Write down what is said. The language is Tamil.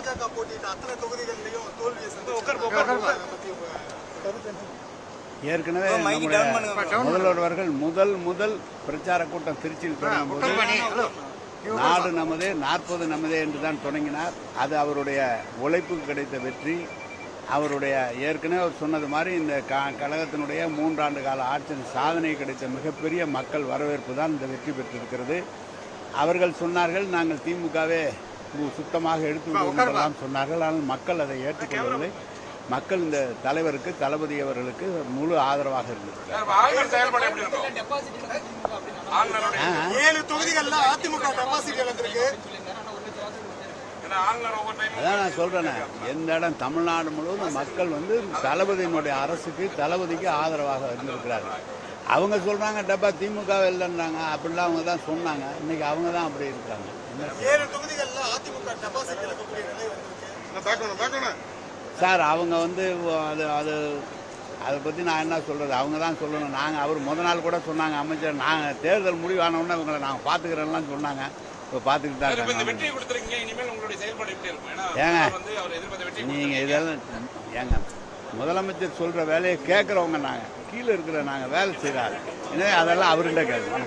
பாஜக போட்டியிட்ட அத்தனை தொகுதிகளிலையும் தோல்வியை ஏற்கனவே முதல்வர்கள் முதல் பிரச்சார கூட்டம் திருச்சியில் தொடங்கும் போது நாடு நமதே 40 நமதே என்று தான் தொடங்கினார். அது அவருடைய உழைப்புக்கு கிடைத்த வெற்றி. அவருடைய ஏற்கனவே அவர் சொன்னது மாதிரி இந்த கழகத்தினுடைய 3 ஆண்டு கால ஆட்சியின் சாதனை கிடைத்த மிகப்பெரிய மக்கள் வரவேற்பு தான் இந்த வெற்றி பெற்றிருக்கிறது. அவர்கள் சொன்னார்கள் நாங்கள் திமுகவே சுத்தமாக எடுத்துக்கொள்ளலாம் சொன்னார்கள். ஆனால் மக்கள் அதை ஏற்றுக்கொள்ளவில்லை. மக்கள் இந்த தலைவருக்கு தளபதி அவர்களுக்கு முழு ஆதரவாக இருந்தது. அதான் நான் சொல்றேன், எந்த இடம் தமிழ்நாடு முழுவதும் மக்கள் தளபதியினுடைய அரசுக்கு தளபதிக்கு ஆதரவாக இருந்திருக்கிறார்கள். அவங்க சொல்றாங்க டப்பா திமுக இல்லைன்றாங்க, அப்படிலாம் அவங்க தான் சொன்னாங்க. இன்னைக்கு அவங்க தான் அப்படி இருக்காங்க. சார் அவங்க அதை பற்றி நான் என்ன சொல்கிறது, அவங்க தான் சொல்லணும். நாங்கள் அவர் நாள் கூட சொன்னாங்க அமைச்சர், நாங்கள் தேர்தல் முடிவானோடனே இவங்களை நாங்கள் பார்த்துக்கிறோம்லாம் சொன்னாங்க. இப்போ பார்த்துக்கிட்டு தான் ஏங்க நீங்கள் இதெல்லாம் ஏங்க முதலமைச்சர் சொல்கிற வேலையை கேட்குறவங்க நாங்கள் கீழே இருக்கிற நாங்கள் வேலை செய்கிறாரு. எனவே அதெல்லாம் அவர்கிட்ட கேட்கணும்.